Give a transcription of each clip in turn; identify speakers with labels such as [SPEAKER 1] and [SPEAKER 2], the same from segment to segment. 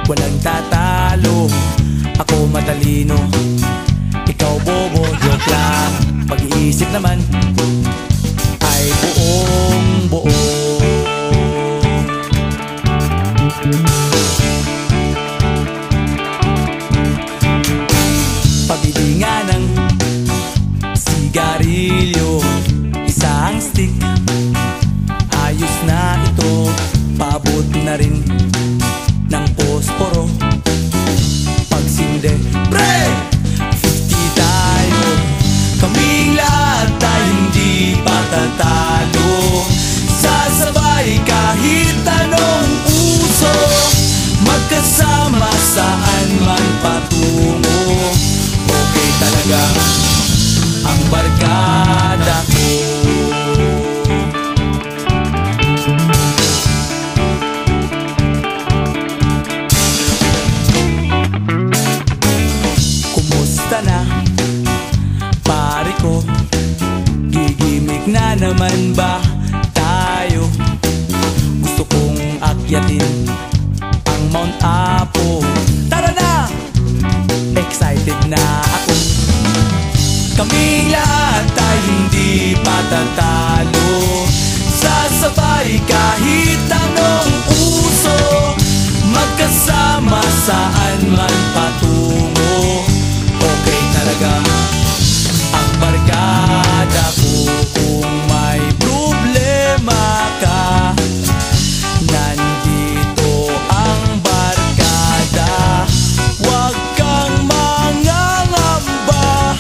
[SPEAKER 1] walang tatalo. Ako matalino, ikaw bobo, joke lang. Pag-iisip naman ay buong buo. Pabili nga ng sigarilyo, isang stick, ayos na ito. Paabot na rin ng posporo. Pagsinde, pre! 50 tayo, kaming lahat tayo hindi patatalo. Sasabay kahit anong uso, magkasama saan man patungo. Okay talaga ang barkada ko. Kumusta na, pare ko? Gigimik na naman ba tayo? Gusto kong akyatin ang Mount Apo. Tara na! Excited na ako. Kaming lahat tayo hindi patatalo. Sasabay kahit anong uso, magkasama saan man patungo. Okay talaga ang barkada ko. Kung may problema ka, nandito ang barkada. Huwag kang mangangamba,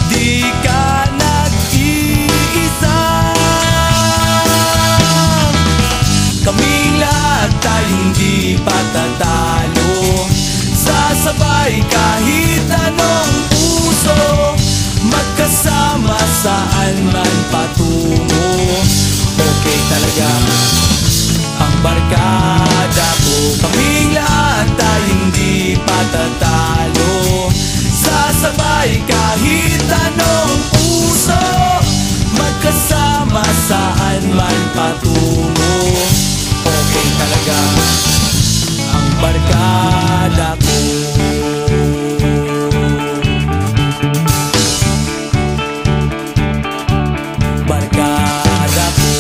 [SPEAKER 1] di ka nag-iisa. Kaming lahat tayo hindi patatalo. Sasabay kahit anong uso, magkasama saan man patungo. Okay talaga ang barkada ko. Kaming lahat tayo hindi patatalo. Sasabay kahit anong uso, magkasama saan man patungo. Okay talaga ang barkada ko. Barkada ko.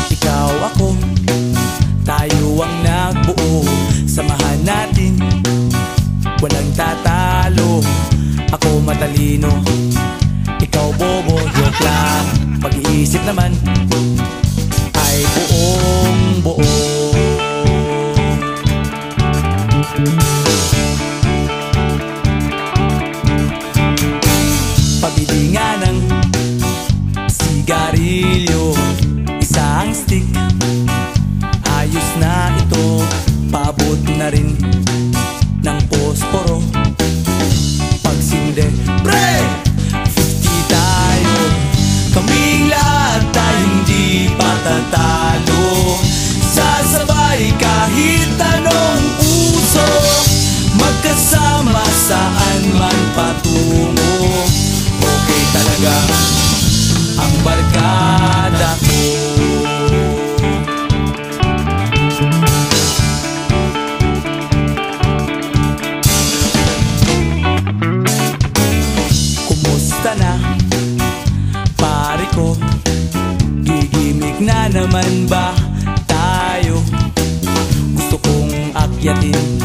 [SPEAKER 1] Ikaw ako, tayo ang nagbuo. Samahan natin, walang tatalo. Ako matalino, ikaw bobo, joke lang. Pag-iisip naman ay buong buo. Pabili nga ng sigarilyo, isang stick, ayos na ito. Paabot na rin ng posporo. Pagsinde, pre! 50 tayo, kaming lahat tayo hindi patatalo. Sasabay kahit anong uso, magkasama saan man patungo. Okay talaga ang barkada ko. Kumusta na, pare ko? Gigimik na naman ba tayo? Gusto kong akyatin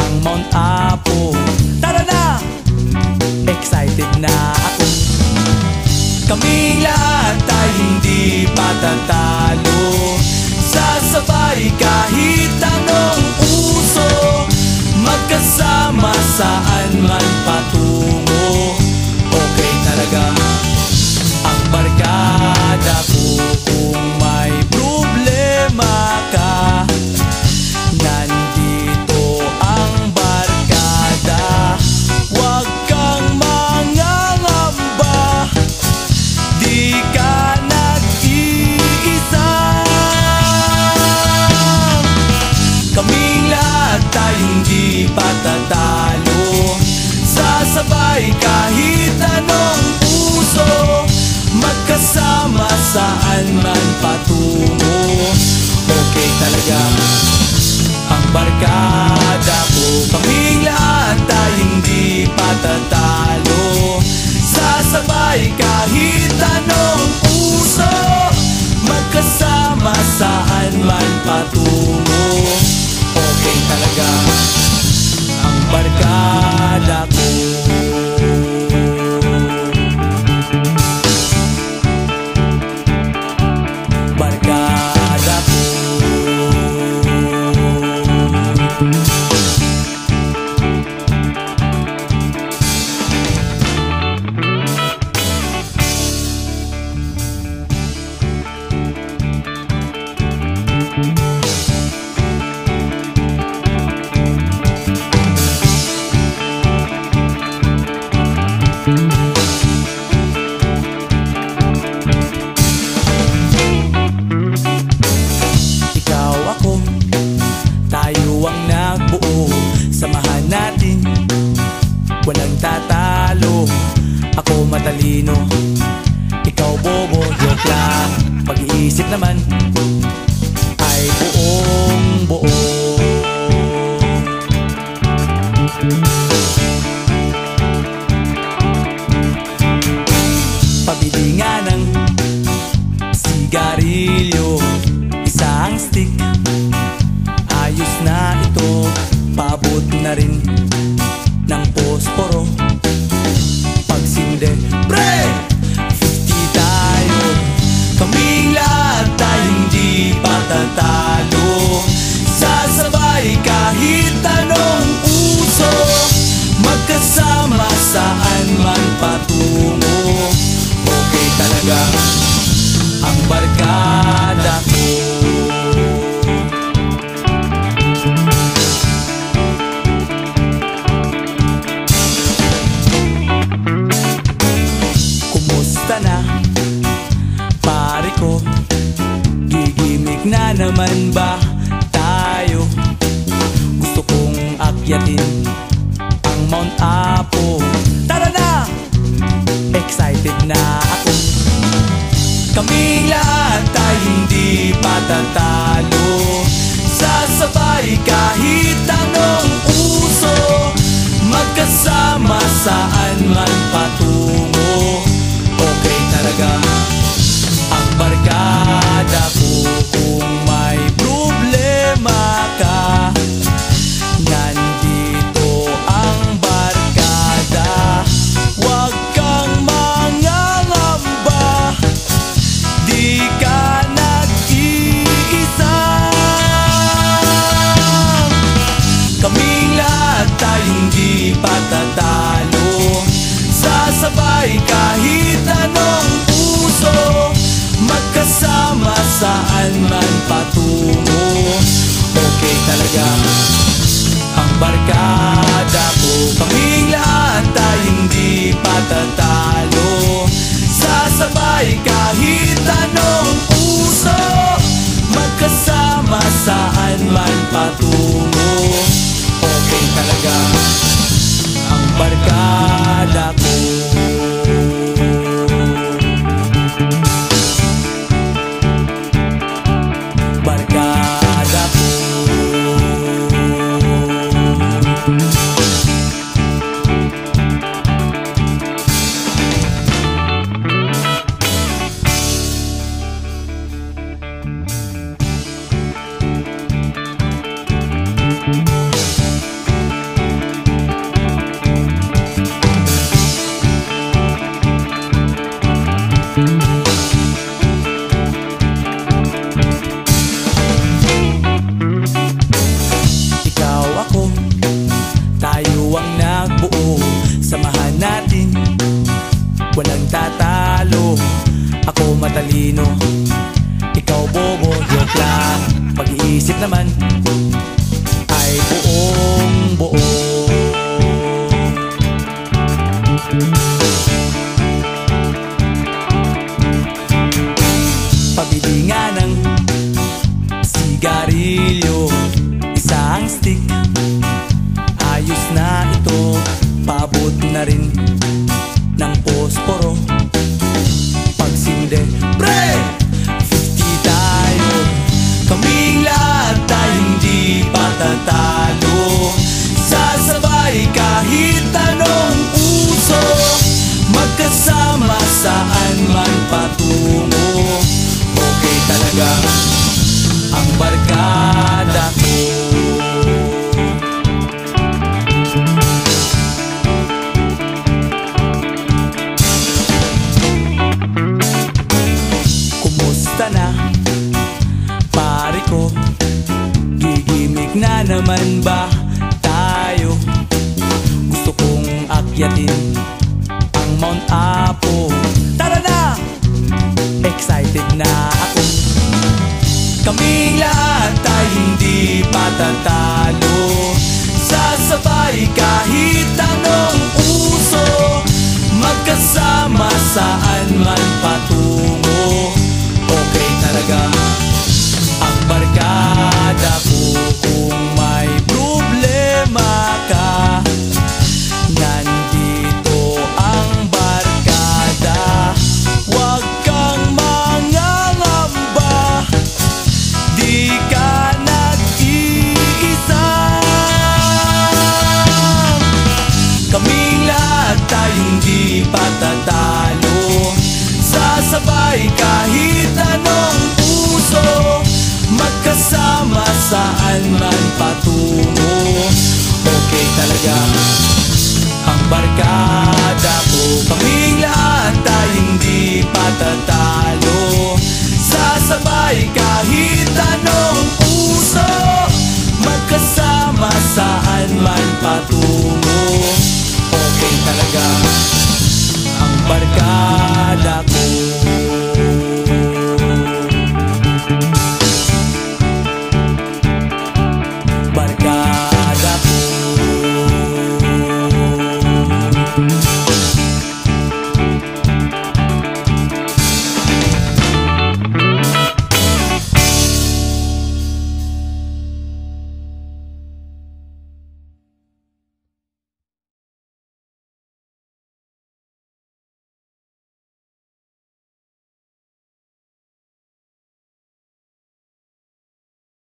[SPEAKER 1] ang Mount Apo. Tara na! Excited na ako. Kaming lahat tayo hindi patatalo. Sasabay kahit anong uso, magkasama saan man patungo. Okay talaga ang barkada ko. Kung may matalino, ikaw bobo, joke lang. Pag-iisip naman ay buong buo. Pabili nga ng sigarilyo, isang stick, ayos na ito. Paabot na rin ng posporo. Pagsinde, pre! 50 tayo, kaming lahat tayo hindi patatalo. Sasabay kahit anong uso, magkasama saan man patungo. Okay talaga ang barkada ko. Kumusta na, pare ko? Gigimik na naman ba tayo? Gusto kong akyatin ang Mount Apo. Tara na! Excited na ako. Kaming lahat tayo hindi patatalo. Sasabay kahit anong uso, magkasama saan man patungo. Okay talaga ang barkada ko. Kung may problema ka, nandito ang barkada. Huwag kang mangangamba, di ka nag-iisa. Kaming lahat tayo hindi patatalo. Sasabay kahit anong uso, magkasama saan man patungo. Okay talaga ang barkada ko. Kaming lahat tayo hindi patatalo. Sasabay kahit anong uso, magkasama saan man patungo. Okay talaga ang barkada ko. Barkada ko. Ikaw ako, tayo ang nagbuo. Samahan natin, walang tatalo. Ako matalino, ikaw bobo, joke lang. Pag-iisip naman ay buong buo. Pabili nga ng sigarilyo, isang stick, ayos na ito. Paabot na rin ng posporo. Pagsinde, pre! 50 tayo, kaming lahat tayo hindi patatalo. Sasabay kahit anong uso, magkasama saan man patungo. Okay talaga ang barkada ko. Kumusta na, pare ko? Gigimik na naman ba tayo? Gusto kong akyatin ang Mount Apo. Tara na! Excited na ako. Kaming lahat tayo hindi patatalo. Sasabay kahit anong uso, magkasama saan man patungo. Okay talaga ang barkada ko. Kung may problema ka, nandito ang barkada. buhay kahit anong puso, magkasama saan man patungo.